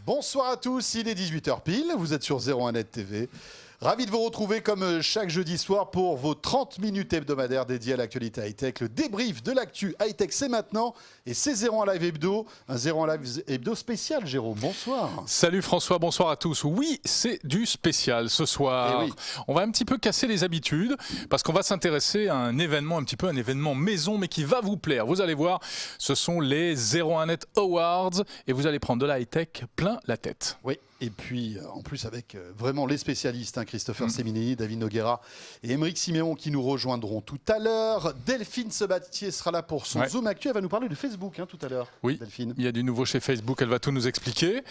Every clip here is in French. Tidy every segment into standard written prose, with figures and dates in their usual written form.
Bonsoir à tous, il est 18h pile, vous êtes sur 01net TV. Ravi de vous retrouver comme chaque jeudi soir pour vos 30 minutes hebdomadaires dédiées à l'actualité high-tech. Le débrief de l'actu high-tech, c'est maintenant et c'est 01 Live Hebdo. Un 01 Live Hebdo spécial, Jérôme. Bonsoir. Salut François, bonsoir à tous. Oui, c'est du spécial ce soir. Oui. On va un petit peu casser les habitudes parce qu'on va s'intéresser à un événement, un événement maison, mais qui va vous plaire. Vous allez voir, ce sont les 01net Awards et vous allez prendre de la high-tech plein la tête. Oui. Et puis, en plus, avec vraiment les spécialistes, Christopher Seminini, David Noguera et Émeric Siméon qui nous rejoindront tout à l'heure. Delphine Sabatier sera là pour son Zoom Actu. Elle va nous parler de Facebook tout à l'heure. Oui, Delphine. Il y a du nouveau chez Facebook, elle va tout nous expliquer.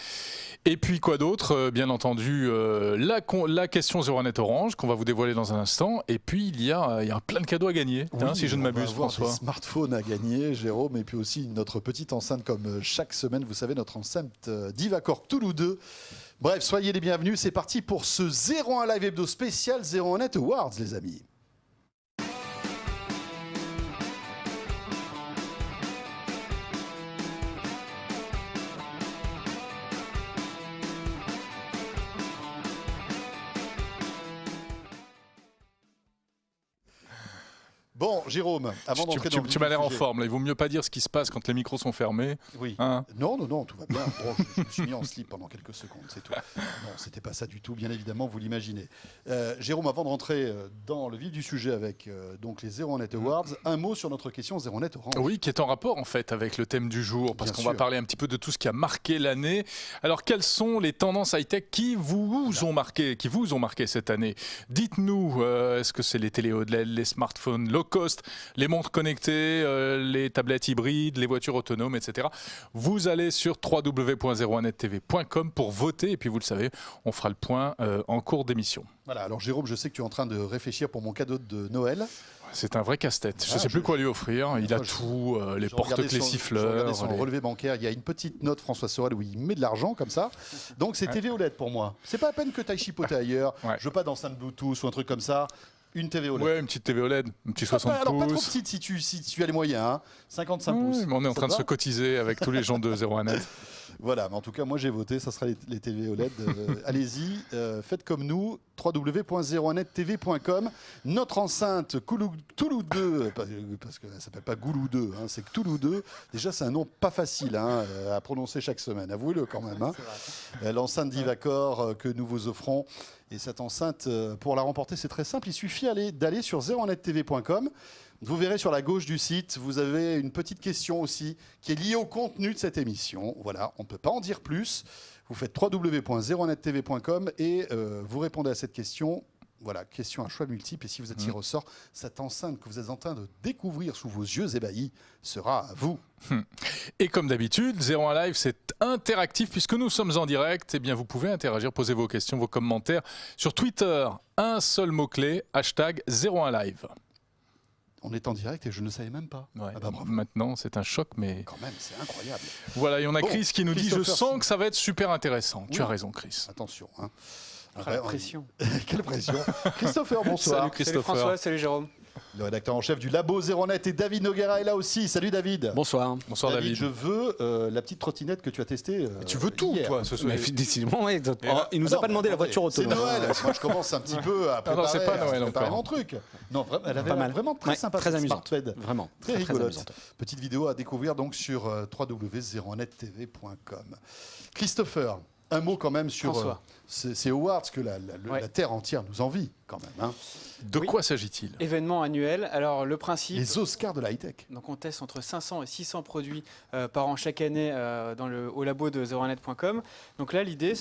Et puis quoi d'autre? Bien entendu, la question 01net Orange qu'on va vous dévoiler dans un instant. Et puis, il y a plein de cadeaux à gagner, si je ne m'abuse, François. Des smartphones à gagner, Jérôme, et puis aussi notre petite enceinte comme chaque semaine. Vous savez, notre enceinte Divacore Toulouse 2. Bref, soyez les bienvenus, c'est parti pour ce 01 Live Hebdo spécial 01net Awards, les amis. Bon, Jérôme, avant d'entrer dans le tu m'as l'air en forme, là. Il vaut mieux pas dire ce qui se passe quand les micros sont fermés. Oui. Hein? Non, tout va bien. Bon, je me suis mis en slip pendant quelques secondes, c'est tout. Non, c'était pas ça du tout, bien évidemment, vous l'imaginez. Jérôme, avant de rentrer dans le vif du sujet avec donc les 01net Awards, un mot sur notre question 01net Orange. Oui, qui est en rapport en fait avec le thème du jour, parce qu'on va parler un petit peu de tout ce qui a marqué l'année. Alors, quelles sont les tendances high-tech qui vous ont marqué cette année? Dites-nous, est-ce que c'est les télé OLED, les smartphones low cost, les montres connectées, les tablettes hybrides, les voitures autonomes, etc. Vous allez sur www.01nettv.com pour voter et puis vous le savez, on fera le point en cours d'émission. Voilà, alors Jérôme, je sais que tu es en train de réfléchir pour mon cadeau de Noël. C'est un vrai casse-tête. Je ne sais plus quoi lui offrir. Il a tout, les porte-clés siffleurs. Regardez son relevé bancaire, il y a une petite note François Sorel où il met de l'argent comme ça. Donc c'est TV OLED pour moi. C'est pas à peine que tu ailles chipoter ailleurs. Je veux pas d'enceinte Bluetooth ou un truc comme ça. Une TV OLED. Ouais, une petite TV OLED, un petit 60 pouces. Alors pas trop petite si tu as les moyens, 55 pouces. Mais on est en train de se cotiser avec tous les gens de 01net. Voilà, mais en tout cas, moi j'ai voté, ça sera les TV OLED. Allez-y, faites comme nous, www.01nettv.com. Notre enceinte Toulouse 2, parce qu'elle ne s'appelle pas Goulou 2, c'est Toulouse 2. Déjà, c'est un nom pas facile à prononcer chaque semaine, avouez-le quand même. L'enceinte Divacore que nous vous offrons. Et cette enceinte, pour la remporter, c'est très simple. Il suffit d'aller sur 01nettv.com. Vous verrez sur la gauche du site, vous avez une petite question aussi qui est liée au contenu de cette émission. Voilà, on ne peut pas en dire plus. Vous faites www.01nettv.com et vous répondez à cette question. Voilà, question à choix multiple. Et si vous êtes tiré au sort, cette enceinte que vous êtes en train de découvrir sous vos yeux ébahis sera à vous. Et comme d'habitude, 01 Live, c'est interactif puisque nous sommes en direct. Eh bien, vous pouvez interagir, poser vos questions, vos commentaires sur Twitter. Un seul mot-clé, hashtag 01 Live. On est en direct et je ne savais même pas. Ouais, maintenant, c'est un choc, mais... Quand même, c'est incroyable. Voilà, et on a Chris qui nous dit « Je sens que ça va être super intéressant ». Oui. Tu as raison, Chris. Attention. Quelle pression. Quelle pression. Christopher, bonsoir. Salut Christopher. Salut François, salut Jérôme. Le rédacteur en chef du Labo 01net et David Noguera est là aussi. Salut David. Bonsoir. Bonsoir David. Je veux la petite trottinette que tu as testée. Tu veux tout, hier. toi, ce soir. Décidément, oui. Il nous a pas demandé la voiture autonome. C'est Noël. Moi, je commence un petit peu à préparer, c'est pas Noël encore. Mon truc. Non, elle avait vraiment très sympa. Très amusante. Vraiment. Très rigolote. Petite vidéo à découvrir donc sur www.01nettv.com. Christopher, un mot quand même sur ces awards que la Terre entière nous envie quand même. De quoi s'agit-il? Événement annuel. Alors le principe... Les Oscars de la high-tech. Donc on teste entre 500 et 600 produits par an chaque année au labo de 01net.com. Donc là l'idée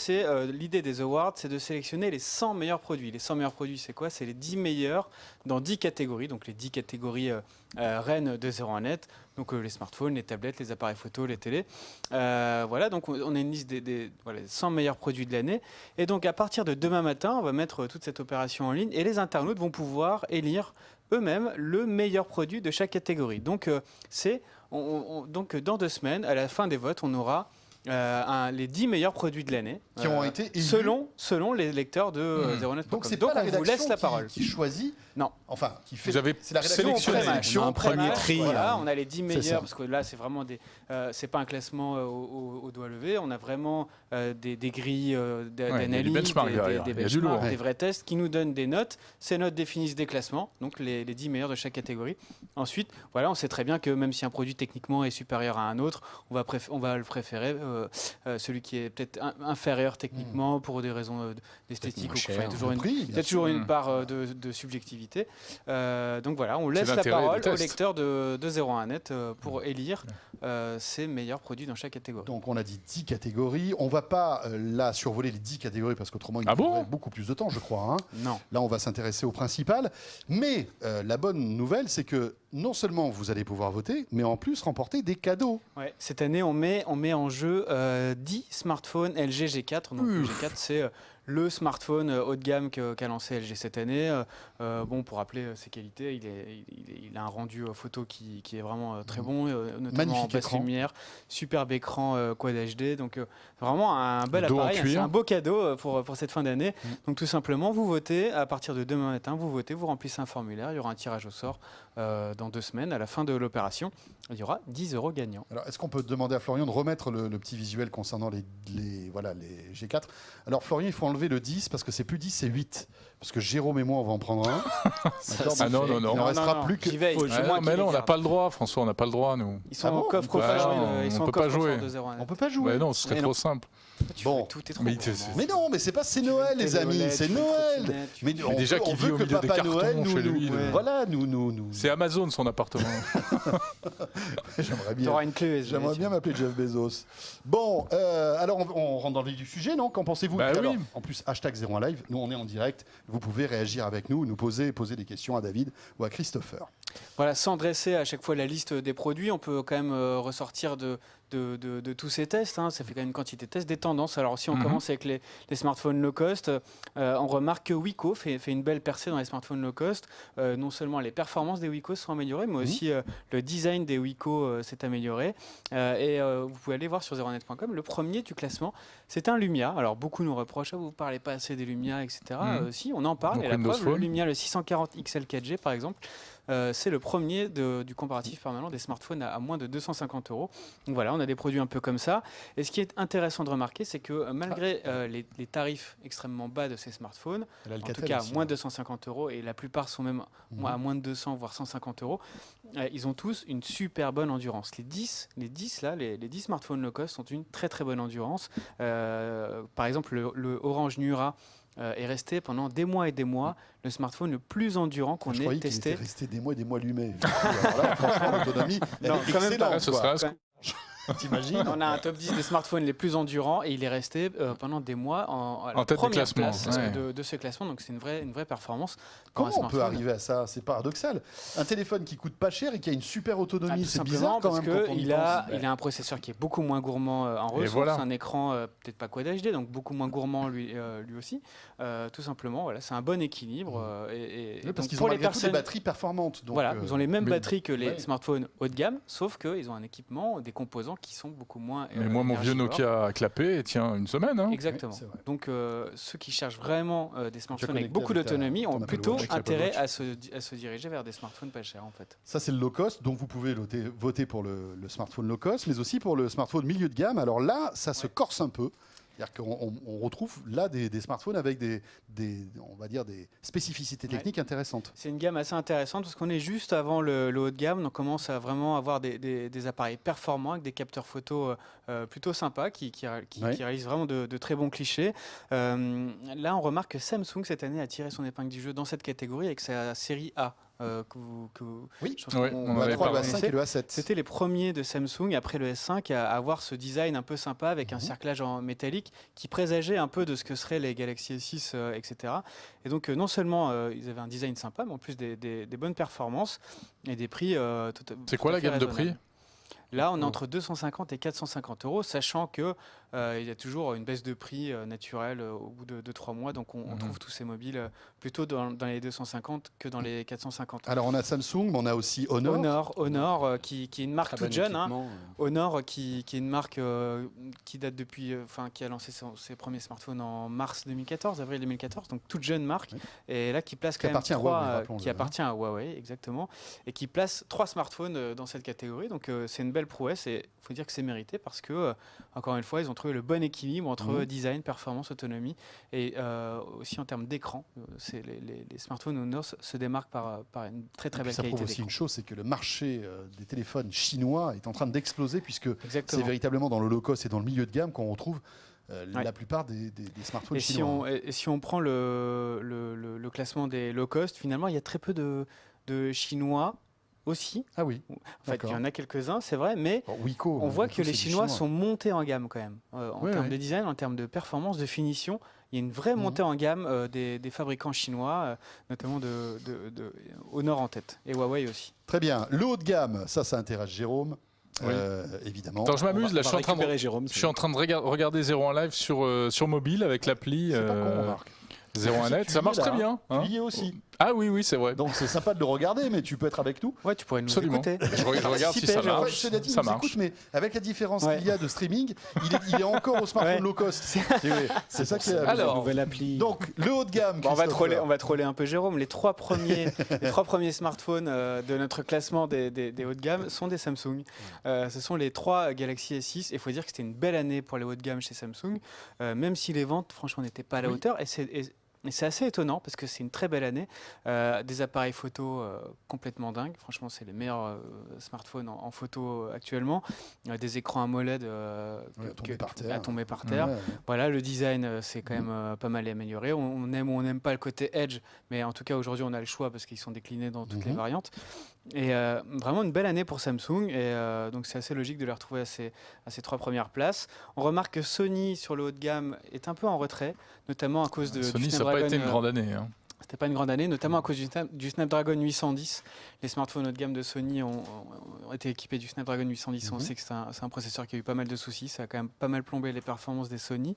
des awards, c'est de sélectionner les 100 meilleurs produits. Les 100 meilleurs produits, c'est quoi? C'est les 10 meilleurs dans 10 catégories. Donc les 10 catégories reines de 01net. Donc les smartphones, les tablettes, les appareils photo, les télés. Voilà, donc on a une liste des 100 meilleurs produits de l'année. Et donc à partir de demain matin, on va mettre toute cette opération en ligne et les internautes vont pouvoir élire eux-mêmes le meilleur produit de chaque catégorie. Donc, donc dans 2 semaines, à la fin des votes, on aura les 10 meilleurs produits de l'année. Qui ont été élus. Selon les lecteurs de Zeronet.com. Donc c'est pas la rédaction vous laisse la parole. qui choisit. Non. Enfin, qui fait. Vous avez c'est la rédaction sélectionné. On a un premier tri. Voilà, on a les 10 C'est meilleurs ça. parce que là c'est vraiment c'est pas un classement au doigt levé. On a vraiment des grilles d'analyse, benchmark derrière. des Il y a du lourd. benchmarks, des vrais tests qui nous donnent des notes. Ces notes définissent des classements, donc les 10 meilleurs de chaque catégorie. Ensuite, voilà, on sait très bien que même si un produit techniquement est supérieur à un autre, on va le préférer celui qui est peut-être inférieur techniquement pour des raisons d'esthétique. Il y a toujours une part de subjectivité. Donc voilà, on laisse la parole au lecteur de 01net pour élire ses meilleurs produits dans chaque catégorie. Donc on a dit 10 catégories. On ne va pas là survoler les 10 catégories parce qu'autrement il faudrait beaucoup plus de temps, je crois. Hein. Non. Là on va s'intéresser au principal. Mais la bonne nouvelle, c'est que non seulement vous allez pouvoir voter, mais en plus remporter des cadeaux. Ouais, cette année, on met en jeu 10 smartphones LG G4. Donc, le G4, c'est le smartphone haut de gamme qu'a lancé LG cette année. Bon, pour rappeler ses qualités, il a un rendu photo qui est vraiment très bon, notamment magnifique en basse écran. lumière, superbe écran Quad HD. Donc, vraiment un bel dos en appareil. cuir. C'est un beau cadeau pour cette fin d'année. Donc, tout simplement, vous votez à partir de demain matin. Vous votez, vous remplissez un formulaire. Il y aura un tirage au sort dans 2 semaines. À la fin de l'opération, il y aura 10 € gagnants. Alors, est-ce qu'on peut demander à Florian de remettre le petit visuel concernant les G4 ? Alors, Florian, il faut enlever le 10 parce que c'est plus 10, c'est 8. Parce que Jérôme et moi, on va en prendre un. Non. Il n'en restera plus que. J'y veille. Mais non, on n'a pas le droit, François, on n'a pas le droit, nous. Ils sont Ah bon en coffre Bah fort. non, Ils on sont en peut pas coffre jouer. fort de 01net. On peut pas jouer. Mais non, ce serait Mais trop non. simple. Bon. Tout est trop Mais beau, Mais non, mais c'est Noël, les amis, c'est Noël. Mais on déjà veut- qu'il on vit veut au que milieu des Papa cartons Noël chez lui, ouais. Voilà, nous. C'est Amazon, son appartement. J'aimerais Tu bien. auras une clé USB. J'aimerais bien m'appeler Jeff Bezos. Bon, alors on rentre dans le vif du sujet, non ? Qu'en pensez-vous ? Bah Alors, oui. en plus, #01live, nous on est en direct. Vous pouvez réagir avec nous, nous poser des questions à David ou à Christopher. Voilà, sans dresser à chaque fois la liste des produits, on peut quand même ressortir de tous ces tests. Hein. Ça fait quand même une quantité de tests, des tendances. Alors si on commence avec les smartphones low cost, on remarque que Wiko fait une belle percée dans les smartphones low cost. Non seulement les performances des Wiko sont améliorées, mais aussi le design des Wiko s'est amélioré. Vous pouvez aller voir sur zeronet.com. Le premier du classement, c'est un Lumia. Alors beaucoup nous reprochent, vous ne parlez pas assez des Lumia, etc. Si, on en parle. Donc et la Windows preuve, le Phone. Lumia, le 640 XL 4G par exemple, c'est le premier du comparatif permanent des smartphones à moins de 250 €. Donc voilà, on a des produits un peu comme ça. Et ce qui est intéressant de remarquer, c'est que malgré les tarifs extrêmement bas de ces smartphones, en tout cas moins de 250 €, et la plupart sont même à moins de 200 voire 150 €, ils ont tous une super bonne endurance. Les 10 smartphones low cost ont une très très bonne endurance. Par exemple, le Orange Nura est resté pendant des mois et des mois le smartphone le plus endurant qu'on ait testé. Il était resté des mois et des mois allumé. Alors là, franchement, l'autonomie, elle Non, est quand même pas. excellente. Ce quoi. serait un scoop. T'imagines ? On a un top 10 des smartphones les plus endurants et il est resté pendant des mois à la En tête des première classements, place ouais. de ce classement. Donc c'est une vraie performance. Comment pour un on peut smartphone. arriver à ça ? C'est paradoxal. Un téléphone qui coûte pas cher et qui a une super autonomie, Tout c'est simplement bizarre quand parce même quand on y qu'il pense. a un processeur qui est beaucoup moins gourmand en ressources, voilà. un écran peut-être pas Quad HD, donc beaucoup moins gourmand lui aussi. Tout simplement, voilà, c'est un bon équilibre. Oui, Donc, parce qu'ils pour ont les malgré tout des personnes, batteries performantes. Donc, voilà, ils ont les mêmes mais- batteries que les ouais. smartphones haut de gamme, sauf qu'ils ont un équipement, des composants qui sont beaucoup moins. Mais moi, mon vieux énergivores. Nokia a clapé, tient une semaine. Hein. Exactement. Oui, c'est vrai. Donc ceux qui cherchent vraiment des smartphones connecté avec beaucoup avec d'autonomie ton ont Apple plutôt Watch, avec l'Apple intérêt Watch. à se diriger vers des smartphones pas chers en fait. Ça, c'est le low cost, donc vous pouvez voter pour le smartphone low cost, mais aussi pour le smartphone milieu de gamme. Alors là, ça se corse un peu. C'est-à-dire qu'on retrouve là des smartphones avec on va dire des spécificités techniques intéressantes. C'est une gamme assez intéressante parce qu'on est juste avant le haut de gamme, donc on commence à vraiment avoir des appareils performants avec des capteurs photo plutôt sympas qui réalisent vraiment de très bons clichés. Là, on remarque que Samsung cette année a tiré son épingle du jeu dans cette catégorie avec sa série A. Oui, je pense Ouais, qu'on- on en le avait A3, pas le parlé. A5 et le A7. C'était les premiers de Samsung, après le S5, à avoir ce design un peu sympa avec un cerclage en métallique qui présageait un peu de ce que seraient les Galaxy S6, etc. Et donc non seulement ils avaient un design sympa, mais en plus des bonnes performances et des prix C'est quoi la gamme de prix ? Là, on est entre 250 et 450 €, sachant que il y a toujours une baisse de prix naturelle au bout de 3 mois. Donc, on trouve tous ces mobiles plutôt dans les 250 que dans les 450. Alors, on a Samsung, mais on a aussi Honor. Honor qui est une marque toute jeune. Honor, qui est une marque qui date depuis, qui a lancé ses premiers smartphones en avril 2014, donc toute jeune marque. Oui. Et là, qui place quand même qui appartient à Huawei, exactement, et qui place 3 smartphones dans cette catégorie. Donc, c'est une belle prouesse et il faut dire que c'est mérité parce que, encore une fois, ils ont trouvé le bon équilibre entre design, performance, autonomie et aussi en termes d'écran. Les smartphones Honor se démarquent par une très très belle qualité d'écran. Ça prouve aussi une chose, c'est que le marché des téléphones chinois est en train d'exploser puisque c'est véritablement dans le low cost et dans le milieu de gamme qu'on retrouve la plupart des smartphones chinois. Et si on prend le classement des low cost, finalement, il y a très peu de Chinois aussi. Ah oui. En fait, il y en a quelques-uns, c'est vrai, mais on voit que les Chinois sont montés en gamme quand même. En termes de design, en termes de performance, de finition, il y a une vraie montée en gamme des fabricants chinois, notamment de Honor en tête, et Huawei aussi. Très bien. Le haut de gamme, ça intéresse Jérôme. Oui. Évidemment. Attends, je m'amuse, là, je suis en train de regarder 01 Live sur mobile avec l'appli. C'est pas con, Marc. 01net, ça marche très bien. Tu y es aussi. Ah oui, c'est vrai. Donc c'est sympa de le regarder, mais tu peux être avec nous. Ouais, tu pourrais nous écouter. Je regarde si ça marche. Ça marche. Écoute, mais avec la différence qu'il y a de streaming, il est encore au smartphone low cost. C'est ça qui est la nouvelle appli. Donc le haut de gamme. On va troller un peu Jérôme. Les trois premiers smartphones de notre classement des hauts de gamme sont des Samsung. Ce sont les 3 Galaxy S6. Il faut dire que c'était une belle année pour les hauts de gamme chez Samsung, même si les ventes, franchement, n'étaient pas à la hauteur. Et c'est assez étonnant parce que c'est une très belle année. Des appareils photo complètement dingues. Franchement, c'est les meilleurs smartphones en photo actuellement. Des écrans AMOLED à tomber par terre. Ouais. Voilà, le design, c'est quand même pas mal amélioré. On aime ou on n'aime pas le côté Edge, mais en tout cas, aujourd'hui, on a le choix parce qu'ils sont déclinés dans toutes les variantes. Et vraiment une belle année pour Samsung. Et donc, c'est assez logique de les retrouver à ces 3 premières places. On remarque que Sony, sur le haut de gamme, est un peu en retrait, notamment à cause de Sony, ça n'a pas été une grande année. C'était pas une grande année, notamment à cause du Snapdragon 810. Les smartphones haut de gamme de Sony ont été équipés du Snapdragon 810. On sait que c'est un processeur qui a eu pas mal de soucis. Ça a quand même pas mal plombé les performances des Sony.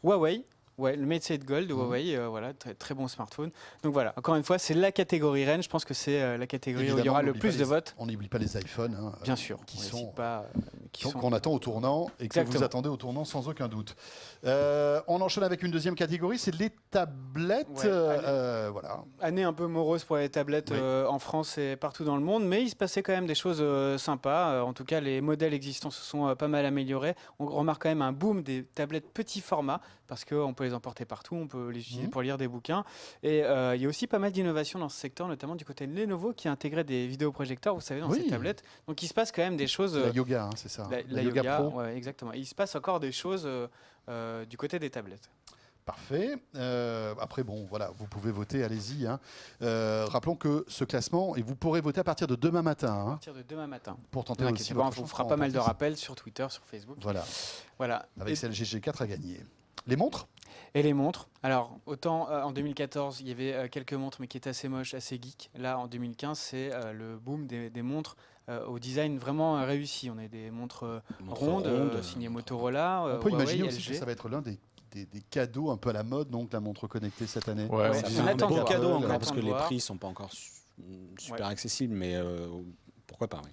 Huawei. Ouais, le Mate 7 Gold de Huawei, voilà, très, très bon smartphone. Donc voilà, encore une fois, c'est la catégorie reine. Je pense que c'est la catégorie où il y aura le plus de votes. On n'oublie pas les iPhones. Bien sûr. Qu'on attend au tournant et que vous attendez au tournant sans aucun doute. On enchaîne avec une deuxième catégorie, c'est les tablettes. Voilà. Année un peu morose pour les tablettes en France et partout dans le monde, mais il se passait quand même des choses sympas. En tout cas, les modèles existants se sont pas mal améliorés. On remarque quand même un boom des tablettes petit format parce qu'on peut les emporter partout, on peut les utiliser pour lire des bouquins. Et il y a aussi pas mal d'innovations dans ce secteur, notamment du côté de Lenovo qui a intégré des vidéoprojecteurs, vous savez, dans ces tablettes. Donc il se passe quand même des choses. La yoga, c'est ça. La yoga Pro. Ouais, exactement. Il se passe encore des choses du côté des tablettes. Parfait. Après, bon, voilà, vous pouvez voter, allez-y. Rappelons que ce classement, et vous pourrez voter à partir de demain matin. À partir de demain matin. Pour tenter aussi. On vous fera pas mal de rappels sur Twitter, sur Facebook. Voilà. Avec celle GG4 à gagner. Les montres ? Et les montres. Alors, autant en 2014, il y avait quelques montres, mais qui étaient assez moches, assez geeks. Là, en 2015, c'est le boom des montres au design vraiment réussi. On a des montres rondes signées Motorola. On peut imaginer LG. aussi que ça va être l'un des cadeaux un peu à la mode, donc la montre connectée cette année. C'est un beau cadeau encore parce que les prix ne sont pas encore super accessibles, mais pourquoi pas, oui.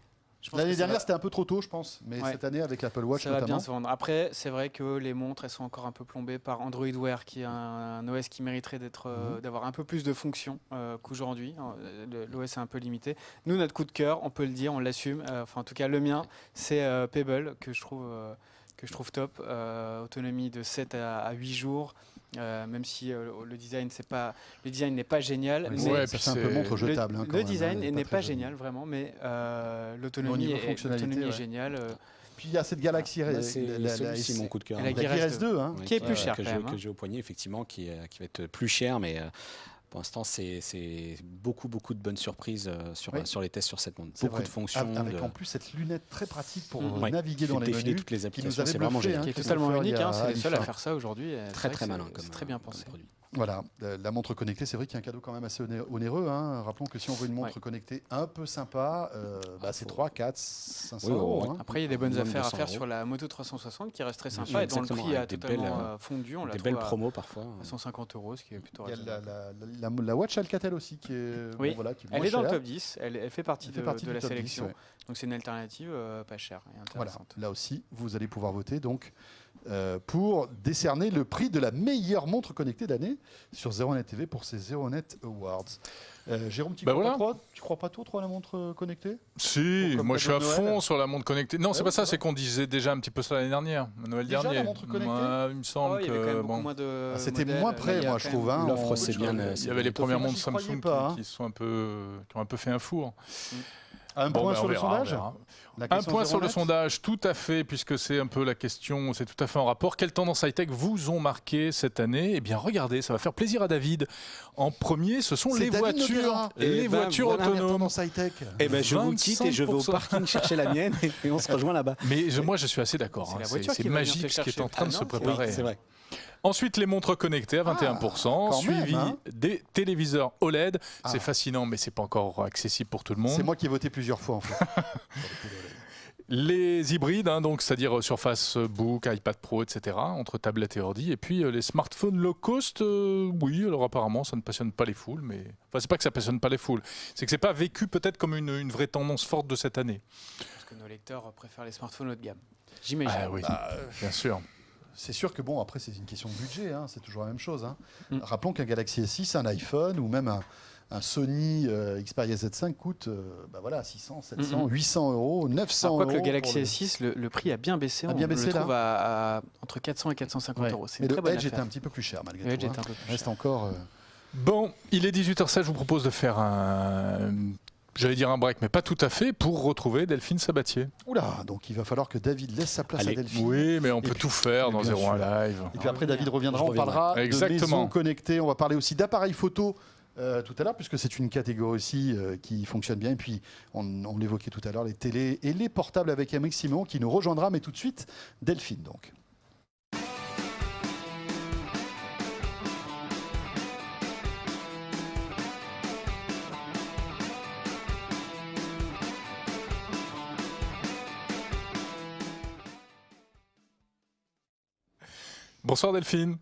L'année dernière, c'était un peu trop tôt, je pense. Mais cette année, avec l'Apple Watch, ça va bien se vendre. Après, c'est vrai que les montres, elles sont encore un peu plombées par Android Wear, qui est un OS qui mériterait d'avoir un peu plus de fonctions qu'aujourd'hui. L'OS est un peu limité. Nous, notre coup de cœur, on peut le dire, on l'assume. En tout cas, le mien, c'est Pebble, que je trouve top. Autonomie de 7 à 8 jours. Même si le design n'est pas génial, mais ça fait un peu montre jetable. Le design n'est pas génial vraiment, mais l'autonomie est géniale. Puis il y a cette Galaxy c'est mon coup de cœur. La Gear S2, qui est plus cher que j'ai au poignet, effectivement, qui va être plus cher, mais pour l'instant, c'est beaucoup de bonnes surprises sur les tests sur cette montre. Beaucoup de fonctions. Avec en plus cette lunette très pratique pour naviguer dans les menus. Toutes les applications, c'est vraiment génial. Qui est totalement unique, c'est les seuls à faire ça aujourd'hui. Très malin. C'est très bien pensé. Voilà, la montre connectée, c'est vrai qu'il y a un cadeau quand même assez onéreux. Hein. Rappelons que si on veut une montre connectée un peu sympa, c'est 3, 4, 500 euros. Hein. Après, il y a des bonnes affaires à faire sur la Moto 360 qui reste très sympa et dont le prix a totalement fondu. On la des belles promos parfois. À 150 euros, ce qui est plutôt Il y a la Watch Alcatel aussi qui est, oui. qui est elle est dans le cher. top 10, elle fait partie de la sélection. 10, ouais. Donc c'est une alternative pas chère et intéressante. Voilà. Là aussi, vous allez pouvoir voter donc, pour décerner le prix de la meilleure montre connectée de l'année sur ZeroNet TV pour ces ZeroNet Awards. Jérôme, tu crois pas trop à la montre connectée? Si, moi je suis à fond sur la montre connectée. Non, c'est pas ça, c'est qu'on disait déjà un petit peu ça l'année dernière, Noël dernier. La montre connectée, il me semble que c'était moins près, moi je trouve. Hein, l'offre, c'est bien. Il y avait les premières montres Samsung qui ont un peu fait un four. Un point sur le sondage. Un point sur le sondage, tout à fait, puisque c'est un peu la question, c'est tout à fait en rapport. Quelles tendances high-tech vous ont marqué cette année? Eh bien, regardez, ça va faire plaisir à David. En premier, ce sont les voitures. Les voitures autonomes. High-tech. Eh ben, je vous quitte et je vais au parking chercher la mienne et on se rejoint là-bas. Mais moi, je suis assez d'accord. C'est magique ce qui est en train de se préparer. Oui, c'est vrai. Ensuite, les montres connectées à 21%, suivi des téléviseurs OLED. C'est fascinant, mais c'est pas encore accessible pour tout le monde. C'est moi qui ai voté plusieurs fois, en fait. Les hybrides, donc c'est-à-dire Surface Book, iPad Pro, etc., entre tablette et ordi. Et puis les smartphones low cost, oui, alors apparemment ça ne passionne pas les foules, mais enfin c'est pas que ça passionne pas les foules, c'est que c'est pas vécu peut-être comme une vraie tendance forte de cette année. Parce que nos lecteurs préfèrent les smartphones haut de gamme. J'imagine. Ah oui, bien sûr. C'est sûr que après c'est une question de budget, hein, c'est toujours la même chose. Hein. Rappelons qu'un Galaxy S6, un iPhone ou même un Sony Xperia Z5 coûte 600, 700, 800 euros, 900 euros. Je crois que le Galaxy S6, le prix a bien baissé. On le trouve à entre 400 et 450 euros. Mais le Edge était un petit peu plus cher malgré tout. Reste encore. Bon, il est 18h16, je vous propose de faire j'allais dire un break, mais pas tout à fait, pour retrouver Delphine Sabatier. Oula, donc il va falloir que David laisse sa place à Delphine. Oui, mais on peut tout faire dans 01 Live. Et puis après, David reviendra, on parlera de maisons connectées, on va parler aussi d'appareils photo tout à l'heure, puisque c'est une catégorie aussi qui fonctionne bien. Et puis, on l'évoquait tout à l'heure, les télés et les portables avec Aymeric Simon qui nous rejoindra, mais tout de suite, Delphine donc. Bonsoir Delphine.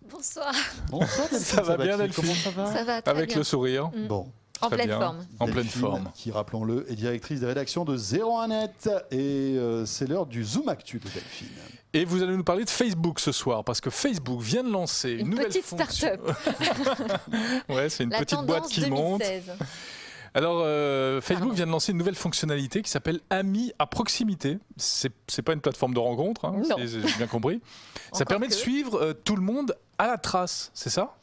Bonsoir. Bonsoir Delphine. Ça va bien Delphine? Comment ça va? Ça va très Avec bien. le sourire. Bon. En pleine forme. En pleine forme. Qui, rappelons-le, est directrice des rédactions de 01net. Et c'est l'heure du Zoom Actu de Delphine. Et vous allez nous parler de Facebook ce soir, parce que Facebook vient de lancer une nouvelle petite start-up. Ouais, c'est une petite boîte qui 2016. monte. Alors, Facebook vient de lancer une nouvelle fonctionnalité qui s'appelle Amis à proximité. C'est pas une plateforme de rencontre, hein, j'ai bien compris. Ça permet de suivre tout le monde à la trace, c'est ça?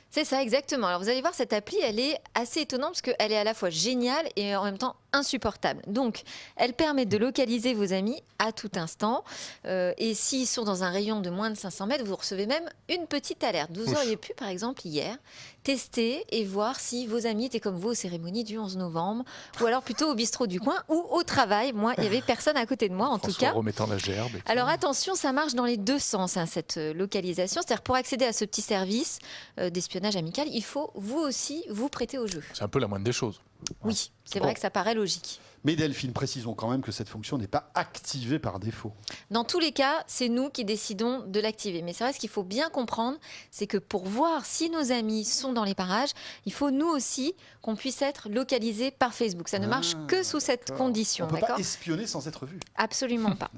C'est ça, exactement. Alors vous allez voir, cette appli, elle est assez étonnante parce qu'elle est à la fois géniale et en même temps insupportable. Donc, elle permet de localiser vos amis à tout instant. Et s'ils sont dans un rayon de moins de 500 mètres, vous recevez même une petite alerte. Vous auriez pu, par exemple, hier, tester et voir si vos amis étaient comme vous aux cérémonies du 11 novembre, ou alors plutôt au bistrot du coin ou au travail. Moi, il n'y avait personne à côté de moi, en tout cas. Remettant la gerbe. Alors attention, ça marche dans les deux sens, hein, cette localisation. C'est-à-dire pour accéder à ce petit service d'espionnage amical, il faut vous aussi vous prêter au jeu. C'est un peu la moindre des choses. Oui, c'est vrai que ça paraît logique. Mais Delphine, précisons quand même que cette fonction n'est pas activée par défaut. Dans tous les cas, c'est nous qui décidons de l'activer. Mais c'est vrai, ce qu'il faut bien comprendre, c'est que pour voir si nos amis sont dans les parages, il faut nous aussi qu'on puisse être localisés par Facebook. Ça ne marche que sous cette condition. On ne peut pas espionner sans être vu. Absolument pas.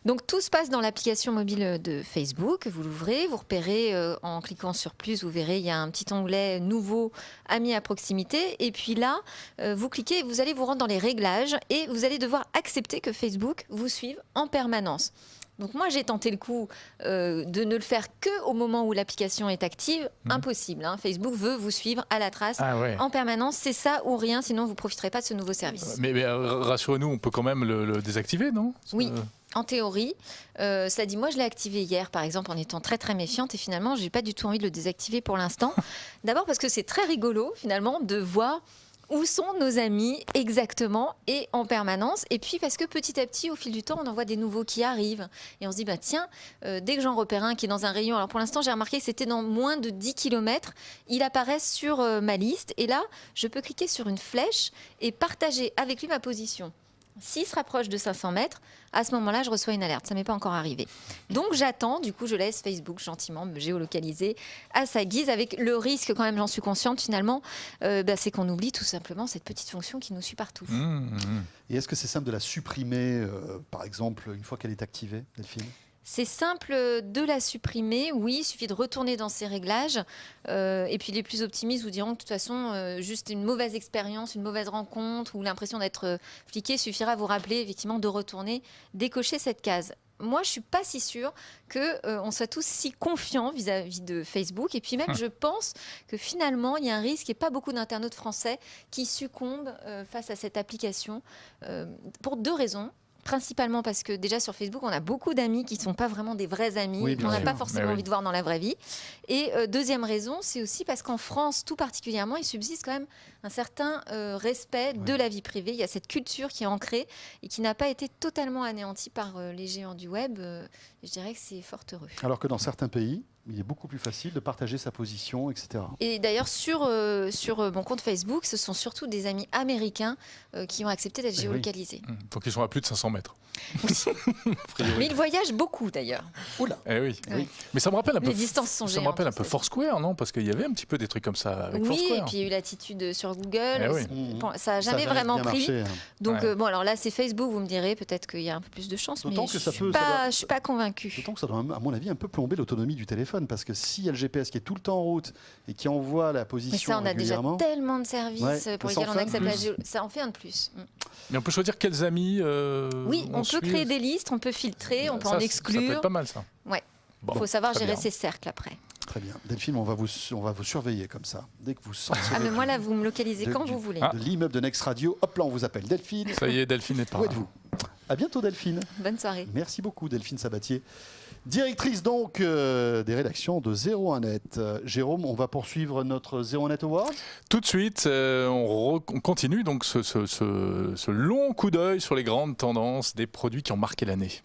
Donc tout se passe dans l'application mobile de Facebook. Vous l'ouvrez, vous repérez en cliquant sur plus, vous verrez, il y a un petit onglet nouveau, amis à proximité. Et puis là, vous cliquez, vous allez vous rendre dans les réglages et vous allez devoir accepter que Facebook vous suive en permanence. Donc moi, j'ai tenté le coup de ne le faire qu'au moment où l'application est active. Impossible. Hein. Facebook veut vous suivre à la trace en permanence. C'est ça ou rien, sinon vous ne profiterez pas de ce nouveau service. Mais rassurez-nous, on peut quand même le désactiver, non? Oui. En théorie, cela dit, moi je l'ai activé hier par exemple en étant très très méfiante et finalement j'ai pas du tout envie de le désactiver pour l'instant. D'abord parce que c'est très rigolo finalement de voir où sont nos amis exactement et en permanence. Et puis parce que petit à petit, au fil du temps, on en voit des nouveaux qui arrivent. Et on se dit, tiens, dès que j'en repère un qui est dans un rayon, alors pour l'instant j'ai remarqué que c'était dans moins de 10 km, il apparaît sur ma liste. Et là, je peux cliquer sur une flèche et partager avec lui ma position. S'il se rapproche de 500 mètres, à ce moment-là, je reçois une alerte. Ça ne m'est pas encore arrivé. Donc, j'attends. Du coup, je laisse Facebook gentiment me géolocaliser à sa guise, avec le risque, quand même, j'en suis consciente, finalement, c'est qu'on oublie tout simplement cette petite fonction qui nous suit partout. Et est-ce que c'est simple de la supprimer, par exemple, une fois qu'elle est activée, Delphine ? C'est simple de la supprimer, oui, il suffit de retourner dans ses réglages. Et puis les plus optimistes vous diront que de toute façon, juste une mauvaise expérience, une mauvaise rencontre ou l'impression d'être fliqué suffira à vous rappeler effectivement de retourner, décocher cette case. Moi, je ne suis pas si sûre qu'on soit tous si confiants vis-à-vis de Facebook. Et puis même, je pense que finalement, il y a un risque et pas beaucoup d'internautes français qui succombent face à cette application pour 2 raisons. Principalement parce que déjà sur Facebook, on a beaucoup d'amis qui ne sont pas vraiment des vrais amis, oui, qu'on n'a pas forcément envie de voir dans la vraie vie. Et deuxième raison, c'est aussi parce qu'en France, tout particulièrement, il subsiste quand même un certain respect de la vie privée. Il y a cette culture qui est ancrée et qui n'a pas été totalement anéantie par les géants du web. Je dirais que c'est fort heureux. Alors que dans certains pays, il est beaucoup plus facile de partager sa position, etc. Et d'ailleurs, sur mon compte Facebook, ce sont surtout des amis américains qui ont accepté d'être géolocalisés. Oui. Donc ils sont à plus de 500 mètres. Mais ils voyagent beaucoup d'ailleurs. Oula. Eh oui. Oui. Mais ça me rappelle un peu. Les distances sont géantes. Ça me rappelle un peu Foursquare, non ? Parce qu'il y avait un petit peu des trucs comme ça avec Foursquare. Oui, et puis il y a eu l'attitude sur Google. Ça n'a jamais ça vraiment bien pris. marché, hein. Donc alors là, c'est Facebook, vous me direz, peut-être qu'il y a un peu plus de chance, mais je ne suis pas convaincue. D'autant que ça doit, à mon avis, un peu plomber l'autonomie du téléphone, parce que s'il y a le GPS qui est tout le temps en route et qui envoie la position régulièrement... Mais ça, on a déjà tellement de services pour lesquels on accepte la géo. Ça en fait un de plus. Mais on peut choisir quels amis oui, on peut créer des listes, on peut filtrer, on peut en exclure. Ça peut être pas mal, ça. Ouais. Il faut savoir gérer ses cercles après. Très bien. Delphine, on va vous surveiller comme ça. Dès que vous sortirez. Ah, mais moi, là, vous me localisez quand vous voulez. De l'immeuble de Next Radio. Hop là, on vous appelle Delphine. Ça y est, Delphine est par là. Où êtes-vous ? À bientôt, Delphine. Bonne soirée. Merci beaucoup, Delphine Sabatier. Directrice donc des rédactions de 01net. Jérôme, on va poursuivre notre 01net Award. Tout de suite, on continue donc ce long coup d'œil sur les grandes tendances des produits qui ont marqué l'année.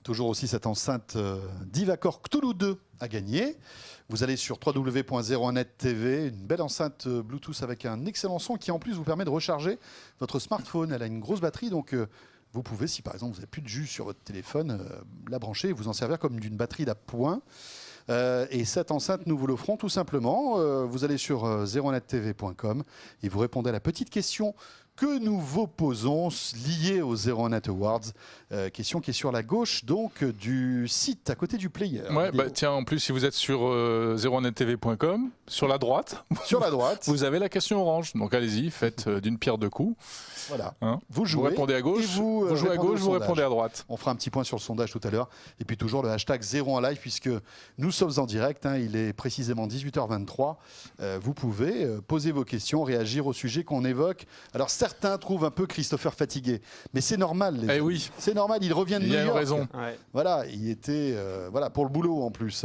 Toujours aussi cette enceinte Divacor Cthulhu 2 à gagner. Vous allez sur www.01net.tv, une belle enceinte Bluetooth avec un excellent son qui en plus vous permet de recharger votre smartphone. Elle a une grosse batterie, donc vous pouvez, si par exemple vous n'avez plus de jus sur votre téléphone, la brancher et vous en servir comme d'une batterie d'appoint. Et cette enceinte, nous vous l'offrons tout simplement. Vous allez sur 01nettv.com et vous répondez à la petite question que nous vous posons liée aux 01net Awards. Question qui est sur la gauche donc du site, à côté du player. Ouais, tiens, en plus, si vous êtes sur 01nettv.com, sur la droite, vous avez la question orange. Donc allez-y, faites d'une pierre deux coups. Voilà. Hein, vous jouez. Vous répondez à gauche, vous jouez à gauche, vous répondez à droite. On fera un petit point sur le sondage tout à l'heure. Et puis toujours le hashtag 01live, puisque nous sommes en direct. Il est précisément 18h23. Vous pouvez poser vos questions, réagir au sujet qu'on évoque. Alors certains trouvent un peu Christopher fatigué. Mais c'est normal. Oui. C'est normal, il revient de New York. Il y a une raison. Ouais. Voilà, il était pour le boulot en plus,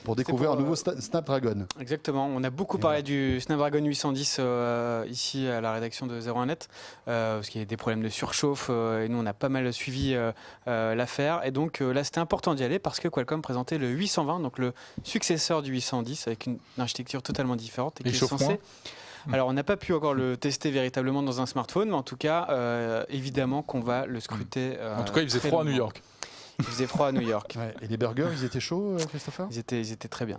pour découvrir un nouveau Snapdragon. Exactement. On a beaucoup parlé du Snapdragon 810 ici à la rédaction de 01net. Parce qu'il y a des problèmes de surchauffe et nous on a pas mal suivi l'affaire et donc là c'était important d'y aller parce que Qualcomm présentait le 820, donc le successeur du 810 avec une architecture totalement différente et qui est censé... Alors on n'a pas pu encore le tester véritablement dans un smartphone, mais en tout cas évidemment qu'on va le scruter. En tout cas il faisait froid à New York. Il faisait froid à New York. Ouais. Et les burgers, ils étaient chauds, Christopher ? Ils étaient très bien.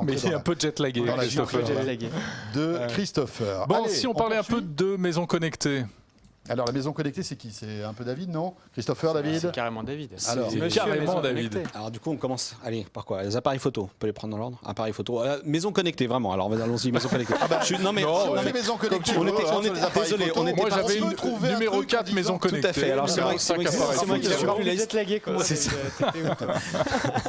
Mais il est un peu jet-lagué. De Christopher. Bon, allez, si on parlait un peu de maisons connectées. Alors la maison connectée, c'est qui? C'est un peu David, non? Christopher, David? C'est carrément David. Alors, c'est carrément David. Alors du coup, on commence. Allez, par quoi? Les appareils photo. On peut les prendre dans l'ordre. Appareils photo. Maison connectée, vraiment. Alors allons-y, maison connectée. Non mais Non, non, mais maison connectée. on était désolé. On était Moi, j'avais on peut trouver un numéro truc 4 en maison disant- connectée. Tout à fait. Alors c'est moi Cinq qui appareils suis photo. plus Vous êtes lagué, comment C'est c'est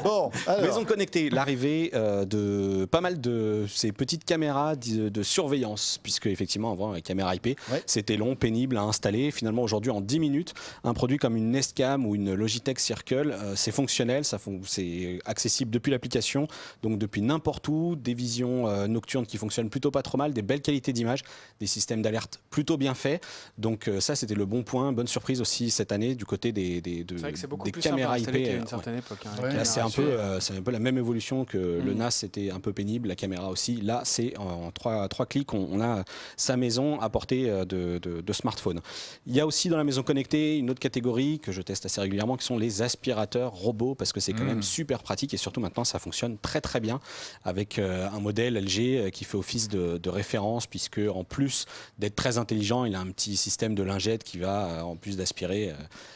Bon, alors. Maison connectée, l'arrivée de pas mal de ces petites caméras de surveillance, puisque effectivement avant la caméra IP, Ouais. c'était long, pénible à installer. Finalement aujourd'hui en 10 minutes, un produit comme une Nest Cam ou une Logitech Circle, c'est fonctionnel, c'est accessible depuis l'application, donc depuis n'importe où, des visions nocturnes qui fonctionnent plutôt pas trop mal, des belles qualités d'image, des systèmes d'alerte plutôt bien faits. Donc ça c'était le bon point, bonne surprise aussi cette année du côté des C'est vrai que c'est beaucoup des plus simple à caméras installer IP. qu'à une certaine époque. hein. Ouais. La Là, c'est caméra un peu la même évolution que le NAS, c'était un peu pénible, la caméra aussi. Là, c'est en trois clics, on a sa maison à portée de smartphone. Il y a aussi dans la maison connectée une autre catégorie que je teste assez régulièrement, qui sont les aspirateurs robots, parce que c'est quand même super pratique et surtout maintenant, ça fonctionne très très bien avec un modèle LG qui fait office de référence, puisque en plus d'être très intelligent, il a un petit système de lingette qui va, en plus d'aspirer,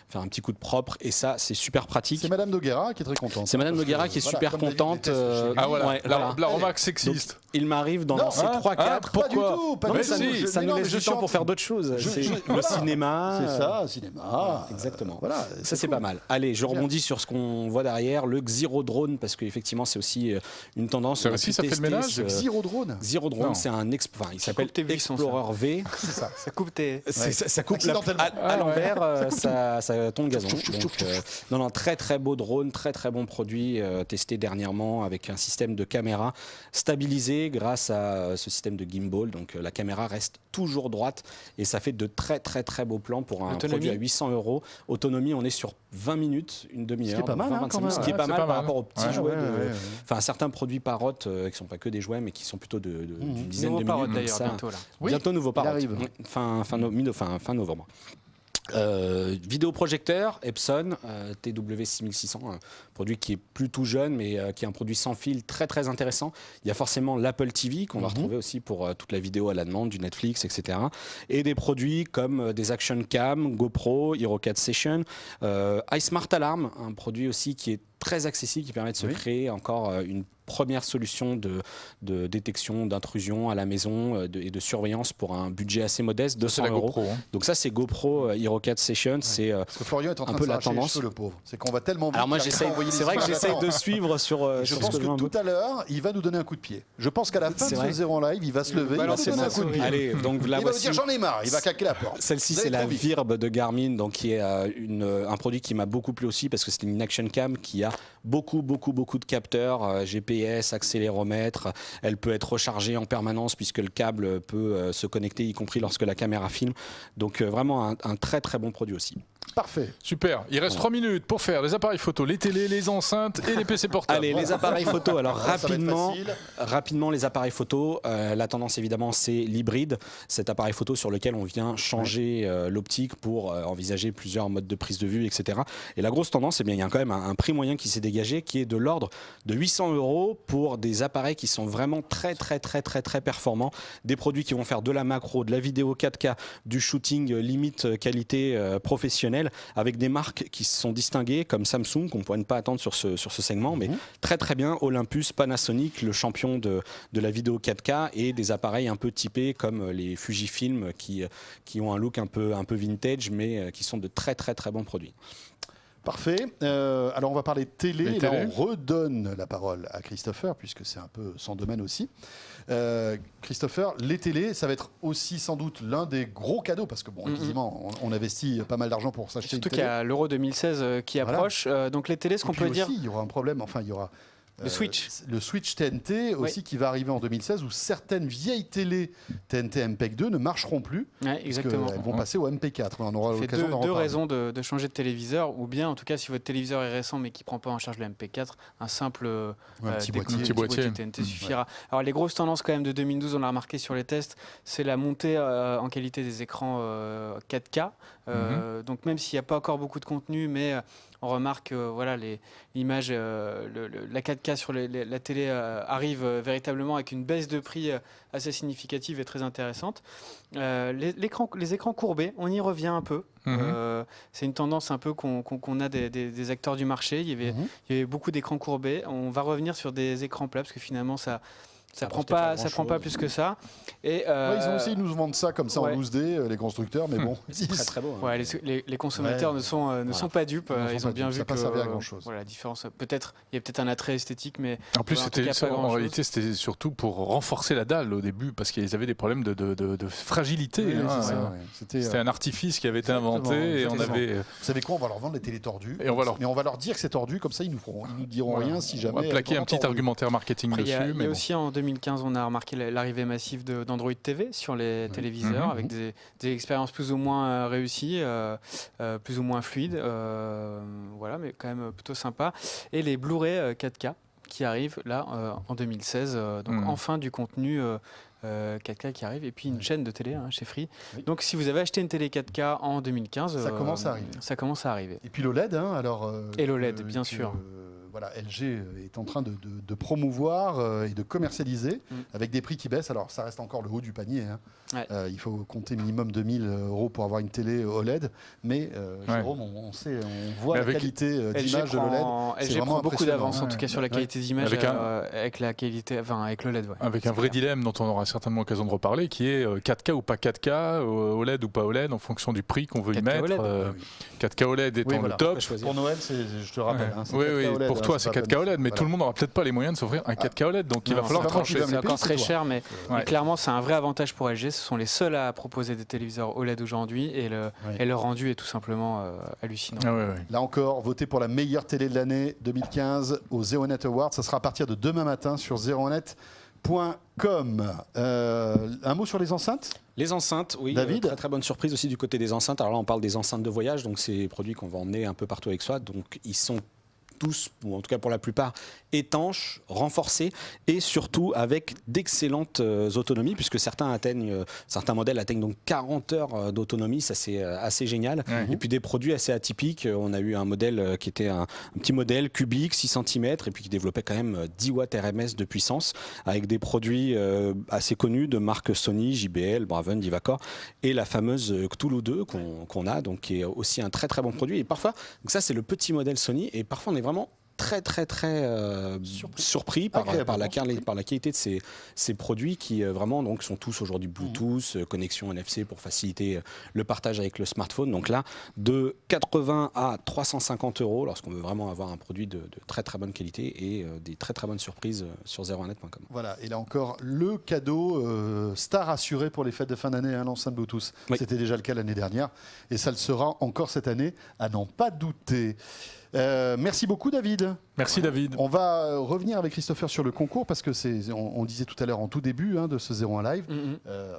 faire un petit coup de propre. Et ça, c'est super pratique. C'est Madame Noguera qui est très contente. C'est Madame Parce que, Noguera qui est voilà, super comme David contente. déteste chez lui. Ah voilà, Ouais, la remarque sexiste. Donc, il m'arrive d'en Non, lancer hein, 3-4. hein, Pas du Pourquoi tout, pas Non, du mais tout. ça nous, ça Mais nous non, mais laisse je du suis temps en- pour faire d'autres choses. C'est le voilà. cinéma. C'est ça, cinéma. Exactement. Voilà, Ça, c'est cool. pas mal. Allez, je Bien. rebondis sur ce qu'on voit derrière, le Xero Drone, parce qu'effectivement, c'est aussi une tendance. Ça On a aussi, pu ça fait le tester ménage ce- Zero drone. Xero Drone, Non. c'est un il s'appelle coupe tes buissons, Explorer V. C'est ça. Ça coupe tes. Ça coupe Accidentellement. à l'envers, ça tombe gazon. Donc, non, très très beau drone, très très bon produit testé dernièrement avec un système de caméra stabilisé grâce à ce système de gimbal. Donc la caméra reste toujours droite et ça fait de très très très beaux plans pour un Autonomie. produit à 800 €. Autonomie, on est sur 20 minutes, une demi-heure. Ce qui est pas donc mal, hein, 20-25 quand minutes, même. ce qui est Ouais, pas c'est mal pas par mal. rapport aux petits Ouais, jouets. ouais. Enfin, certains produits Parrot qui ne sont pas que des jouets mais qui sont plutôt d'une dizaine Nouveau de Parrot minutes. d'ailleurs, Ça, bientôt là. Oui, bientôt nouveau Parrot. arrive. Fin novembre. Vidéoprojecteur Epson TW6600, un produit qui est plutôt jeune mais qui est un produit sans fil très très intéressant. Il y a forcément l'Apple TV qu'on va retrouver aussi pour toute la vidéo à la demande, du Netflix, etc. Et des produits comme des Action Cam, GoPro, HeroCat Session, iSmart Alarm, un produit aussi qui est très accessible, qui permet de se créer encore une première solution de détection d'intrusion à la maison et de surveillance pour un budget assez modeste, 200 C'est la €. GoPro. hein. Donc ça, c'est GoPro HeroCat Session. C'est Parce que Florian est en train un de peu la s'arracher les tendance. cheveux, le pauvre. C'est qu'on va tellement vite. alors moi, qu'il arrive pas à envoyer c'est les vrai que images. j'essaye de suivre sur. Je sur pense ce que je que vois. tout à l'heure, il va nous donner un coup de pied. Je pense qu'à la fin C'est de vrai. ce zéro en live, il va se lever, il va nous balancer donner un sa coup de pied. Allez, donc Il la va nous voici. dire j'en ai marre, il va claquer la porte. Celle-ci, Vous allez c'est la trop vite. Virb de Garmin, donc qui est un produit qui m'a beaucoup plu aussi parce que c'est une action cam qui a beaucoup de capteurs, GPS, accéléromètre. Elle peut être rechargée en permanence puisque le câble peut se connecter, y compris lorsque la caméra filme. Donc vraiment un très très bon produit aussi. Parfait. Super. Il reste 3 minutes pour faire les appareils photo, les télés, les enceintes et les PC portables. Allez, les appareils photo. Alors Ça va être facile. rapidement les appareils photo. La tendance évidemment c'est l'hybride, cet appareil photo sur lequel on vient changer l'optique pour envisager plusieurs modes de prise de vue, etc. Et la grosse tendance, eh bien, il y a quand même un prix moyen qui s'est dégagé qui est de l'ordre de 800 € pour des appareils qui sont vraiment très performants, des produits qui vont faire de la macro, de la vidéo 4K, du shooting limite qualité professionnelle, avec des marques qui se sont distinguées comme Samsung, qu'on pourrait ne pas attendre sur ce segment, mais très bien, Olympus, Panasonic, le champion de la vidéo 4K, et des appareils un peu typés comme les Fujifilm qui ont un look un peu vintage, mais qui sont de très bons produits. Parfait. Alors on va parler télé. Les Et là, télés. on redonne la parole à Christopher, puisque c'est un peu son domaine aussi. Christopher, les télés, ça va être aussi sans doute l'un des gros cadeaux, parce que bon, évidemment, on investit pas mal d'argent pour s'acheter une Surtout télé. qu'il y a l'Euro 2016 qui Voilà. approche. Donc les télés, ce Et qu'on puis peut dire. aussi, il y aura un problème, enfin, il y aura Le Switch. le Switch TNT aussi qui va arriver en 2016, où certaines vieilles télés TNT MPEG 2 ne marcheront plus. Ouais, exactement. Elles vont passer au MP4. On aura Ça fait l'occasion d'en deux reparler. raisons de changer de téléviseur, ou bien en tout cas si votre téléviseur est récent mais qui ne prend pas en charge le MP4, un simple un petit déclencheur boîtier. TNT suffira. Alors les grosses tendances quand même de 2012, on l'a remarqué sur les tests, c'est la montée en qualité des écrans 4K. Donc même s'il n'y a pas encore beaucoup de contenu, mais on remarque voilà l'image, la 4K 4K sur la télé arrive véritablement avec une baisse de prix assez significative et très intéressante. Les écrans courbés, on y revient un peu. C'est une tendance un peu qu'on a des acteurs du marché. Il y avait beaucoup d'écrans courbés. On va revenir sur des écrans plats parce que finalement ça prend pas plus que ça. Et ils ont essayé de nous vendre ça comme ça en loose day, les constructeurs, mais bon, c'est très beau. Ouais, les consommateurs ne sont pas dupes. Ils ont bien vu que ça pas à grand chose. La différence, il y a peut-être un attrait esthétique, mais en plus, en réalité, c'était surtout pour renforcer la dalle au début, parce qu'ils avaient des problèmes de fragilité. C'était un artifice qui avait été inventé, et on avait. Vous savez quoi, on va leur vendre les télés tordues, mais on va leur dire que c'est tordu, comme ça ils nous diront rien si jamais. On va plaquer un petit argumentaire marketing dessus. Il y a aussi en 2015, on a remarqué l'arrivée massive d'Android TV sur les téléviseurs, avec des expériences plus ou moins réussies, plus ou moins fluides, mais quand même plutôt sympa. Et les Blu-ray 4K qui arrivent là en 2016, donc enfin du contenu 4K qui arrive, et puis une chaîne de télé chez Free. Donc si vous avez acheté une télé 4K en 2015, ça commence à arriver. Et puis l'OLED, et l'OLED, bien sûr. LG est en train de promouvoir et de commercialiser avec des prix qui baissent. Alors, ça reste encore le haut du panier. Il faut compter minimum 2000 € pour avoir une télé OLED. Mais, Jérôme, on voit la qualité d'image de l'OLED. LG prend beaucoup d'avance, en tout cas, sur la qualité d'image avec l'OLED. Avec un vrai dilemme dont on aura certainement l'occasion de reparler, qui est 4K ou pas 4K, OLED ou pas OLED, en fonction du prix qu'on veut y mettre. 4K OLED étant le top. Pour Noël, je te rappelle. Pour toi, c'est 4K OLED, mais tout le monde n'aura peut-être pas les moyens de s'offrir un 4K OLED, donc il va falloir trancher. C'est encore très cher, mais clairement, c'est un vrai avantage pour LG. Ce sont les seuls à proposer des téléviseurs OLED aujourd'hui, et le rendu est tout simplement hallucinant. Là encore, votez pour la meilleure télé de l'année 2015 aux ZeroNet Awards. Ça sera à partir de demain matin sur zeronet.com. Un mot sur les enceintes ? Les enceintes, oui. David ? Très très bonne surprise aussi du côté des enceintes. Alors là, on parle des enceintes de voyage, donc c'est des produits qu'on va emmener un peu partout avec soi. Donc ils sont tous, ou en tout cas pour la plupart, étanches, renforcés et surtout avec d'excellentes autonomies, puisque certains modèles atteignent donc 40 heures d'autonomie, ça c'est assez génial. Et puis des produits assez atypiques, on a eu un modèle qui était un petit modèle cubique, 6 cm, et puis qui développait quand même 10 watts RMS de puissance, avec des produits assez connus de marques Sony, JBL, Braven, Divacor, et la fameuse Cthulhu 2 qu'on a, donc qui est aussi un très très bon produit. Et parfois, donc ça c'est le petit modèle Sony, et parfois on est vraiment très surpris par la qualité de ces produits qui vraiment donc sont tous aujourd'hui Bluetooth, connexion NFC pour faciliter le partage avec le smartphone. Donc là, de 80 à 350 € lorsqu'on veut vraiment avoir un produit de très très bonne qualité et des très très bonnes surprises sur zeronet.com. Voilà, et là encore, le cadeau star assuré pour les fêtes de fin d'année, l'enceinte Bluetooth. C'était déjà le cas l'année dernière et ça le sera encore cette année, à n'en pas douter. Merci beaucoup David. Merci David. On va revenir avec Christopher sur le concours parce que on disait tout à l'heure en tout début de ce 01 Live,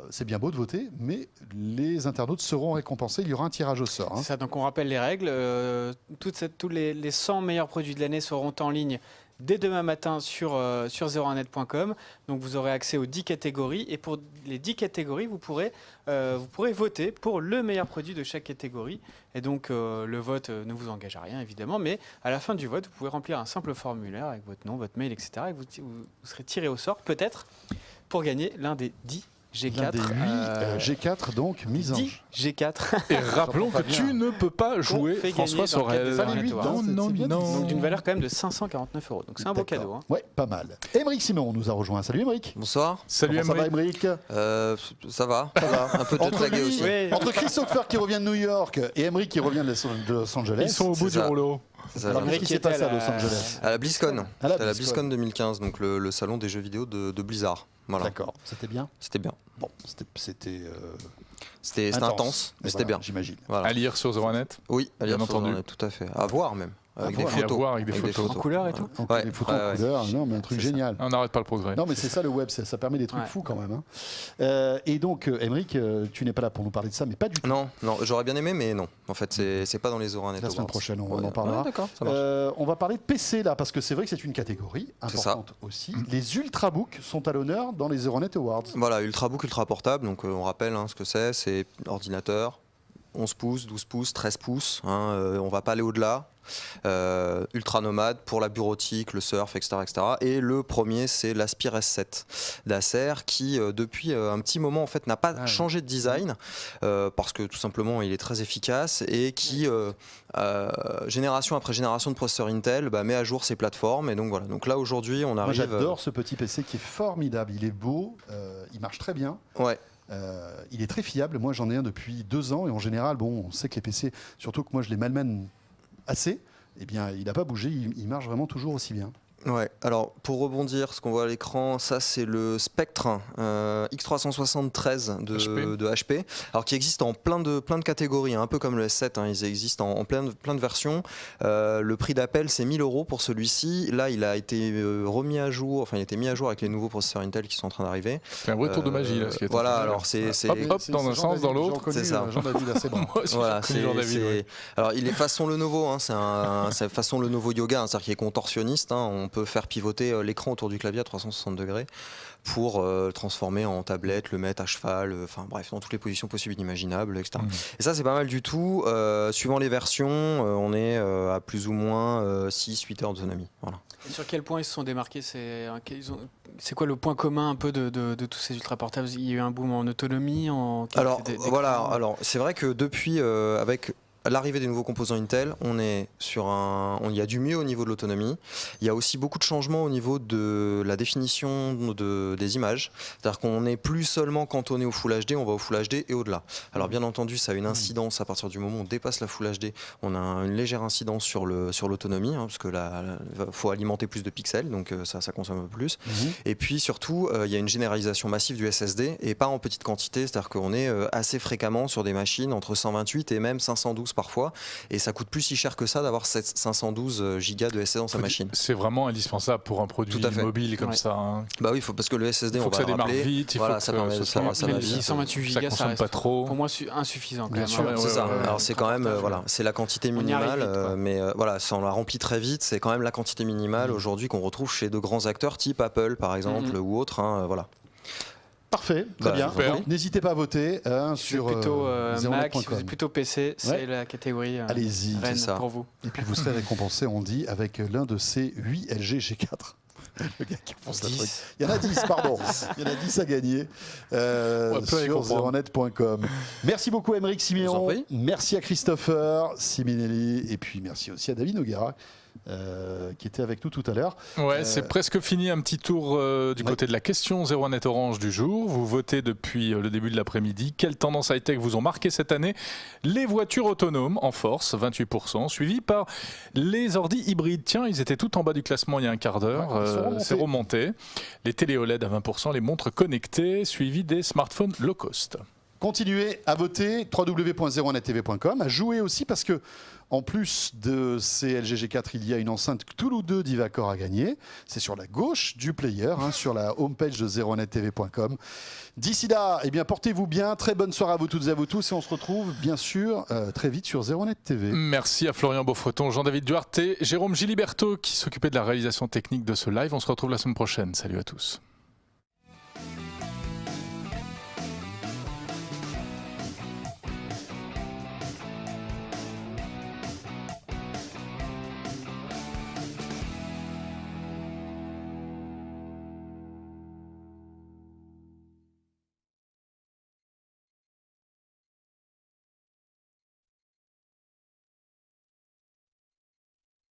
c'est bien beau de voter, mais les internautes seront récompensés, il y aura un tirage au sort. C'est ça, donc on rappelle les règles. Tous les 100 meilleurs produits de l'année seront en ligne dès demain matin sur zeronet.com. Donc vous aurez accès aux 10 catégories, et pour les 10 catégories, vous pourrez voter pour le meilleur produit de chaque catégorie. Et donc le vote ne vous engage à rien évidemment, mais à la fin du vote, vous pouvez remplir un simple formulaire avec votre nom, votre mail, etc. Et vous serez tiré au sort peut-être pour gagner l'un des 10 G4. L'un des 8 G4 donc mis en G4. Et rappelons que tu ne peux pas jouer François Sorel. Donc d'une valeur quand même de 549 €. Donc c'est un beau cadeau. Ouais, pas mal. Émeric Simon nous a rejoint. Salut Émeric. Bonsoir. Salut Émeric. Ça va Émeric? Ça va. Un peu de clagué aussi. Entre Christopher qui revient de New York et Émeric qui revient de Los Angeles. Ils sont au bout du rouleau. Alors qu'est-ce qui s'est passé à Los Angeles? À la BlizzCon. À la BlizzCon 2015, donc le salon des jeux vidéo de Blizzard. Voilà. D'accord. C'était bien. C'était bien. Bon, c'était intense, mais c'était bien. J'imagine. Voilà. À lire sur ZeroNet. Oui, à lire bien sur entendu. ZeroNet, tout à fait. À voir même. Avec des photos. Avec des photos. En couleur et tout. Ouais, les photos en couleur, non, mais un truc génial. On n'arrête pas le progrès. Non, mais c'est ça le web, ça permet des trucs fous quand même. Et donc, Émeric, tu n'es pas là pour nous parler de ça, mais pas du tout. Non, j'aurais bien aimé, mais non. En fait, c'est pas dans les ZeroNet. La semaine prochaine, on en parlera. D'accord, ça marche. On va parler de PC là, parce que c'est vrai que c'est une catégorie importante aussi. Les Ultrabooks sont à l'honneur dans les ZeroNet Awards. Voilà, Ultrabook, ultra portable. Donc on rappelle ce que c'est ordinateur, 11 pouces, 12 pouces, 13 pouces. On va pas aller au-delà. Ultra nomade pour la bureautique, le surf, etc., etc. Et le premier, c'est l'Aspire S7 d'Acer qui, depuis un petit moment, en fait, n'a pas changé de design parce que tout simplement, il est très efficace et qui, génération après génération de processeurs Intel, met à jour ses plateformes. Et donc voilà. Donc là, aujourd'hui, on arrive. Moi, j'adore ce petit PC qui est formidable. Il est beau, il marche très bien. Ouais. Il est très fiable. Moi, j'en ai un depuis 2 ans et en général, bon, on sait que les PC, surtout que moi, je les malmène assez, eh bien, il n'a pas bougé, il marche vraiment toujours aussi bien. Ouais, alors pour rebondir, ce qu'on voit à l'écran, ça c'est le Spectre X373 de HP, alors qui existe en plein de catégories, un peu comme le S7, ils existent en plein de versions. Le prix d'appel c'est 1 000 € pour celui-ci. Là, il a été remis à jour, enfin il a été mis à jour avec les nouveaux processeurs Intel qui sont en train d'arriver. C'est un vrai tour de magie là. Ce qui est voilà, alors c'est hop dans un sens, dans l'autre. C'est ça. Jean-David assez bon. Voilà, alors il est façon Lenovo, c'est façon Lenovo Yoga, c'est-à-dire qu'il est contorsionniste. On peut faire pivoter l'écran autour du clavier à 360 degrés pour le transformer en tablette, le mettre à cheval, enfin bref, dans toutes les positions possibles et inimaginables, etc. Et ça, c'est pas mal du tout. Suivant les versions, on est à plus ou moins 6-8 heures d'autonomie. Voilà. Et sur quel point ils se sont démarqués? C'est quoi le point commun un peu de tous ces ultra portables? Il y a eu un boom en autonomie, Alors voilà, alors c'est vrai que depuis avec l'arrivée des nouveaux composants Intel, on est sur il y a du mieux au niveau de l'autonomie. Il y a aussi beaucoup de changements au niveau de la définition des images. C'est-à-dire qu'on n'est plus seulement cantonné au Full HD, on va au Full HD et au-delà. Alors bien entendu, ça a une incidence à partir du moment où on dépasse la Full HD. On a une légère incidence sur l'autonomie, parce que faut alimenter plus de pixels, donc ça consomme un peu plus. Et puis surtout, il y a une généralisation massive du SSD et pas en petite quantité. C'est-à-dire qu'on est assez fréquemment sur des machines entre 128 et même 512 parfois, et ça coûte plus si cher que ça d'avoir 512 gigas de SSD dans sa machine. C'est vraiment indispensable pour un produit mobile comme ça. Bah oui, parce que le SSD, on va ça démarre vite, voilà, ça va vite. 628 gigas, ça reste pas trop. Pour moi insuffisant. Bien sûr, c'est ça. Alors c'est quand même, c'est la quantité minimale, mais voilà, ça on la remplit très vite. C'est quand même la quantité minimale aujourd'hui qu'on retrouve chez de grands acteurs type Apple par exemple ou autres. Voilà. Parfait, très bien. N'hésitez pas à voter sur plutôt Mac, si vous êtes plutôt PC, c'est la catégorie allez-y, c'est ça pour vous. Et puis vous serez récompensé, on dit, avec l'un de ces 8 LG G4. Le gars qui fonce la truc. Il y en a 10, pardon. Il y en a 10 à gagner sur zeronet.com. Merci beaucoup à Aymeric Siméon. Merci à Christopher Siminelli. Et puis merci aussi à David Noguera. Qui était avec nous tout à l'heure. Ouais, c'est presque fini. Un petit tour du côté de la question 01net Orange du jour. Vous votez depuis le début de l'après-midi. Quelles tendances high-tech vous ont marqué cette année? Les voitures autonomes en force, 28%, suivi par les ordi hybrides. Tiens, ils étaient tout en bas du classement il y a un quart d'heure. C'est remonté. Les télé OLED à 20%, les montres connectées, suivi des smartphones low cost. Continuez à voter, www.zeronettv.com, à jouer aussi parce que en plus de ces LG G4, il y a une enceinte Cthulhu 2 d'Ivacor à gagner. C'est sur la gauche du player, sur la homepage de zeronettv.com. D'ici là, portez-vous bien. Très bonne soirée à vous toutes et à vous tous. Et on se retrouve, bien sûr, très vite sur Zeronet TV. Merci à Florian Beaufreton, Jean-David Duarte et Jérôme Giliberto qui s'occupaient de la réalisation technique de ce live. On se retrouve la semaine prochaine. Salut à tous.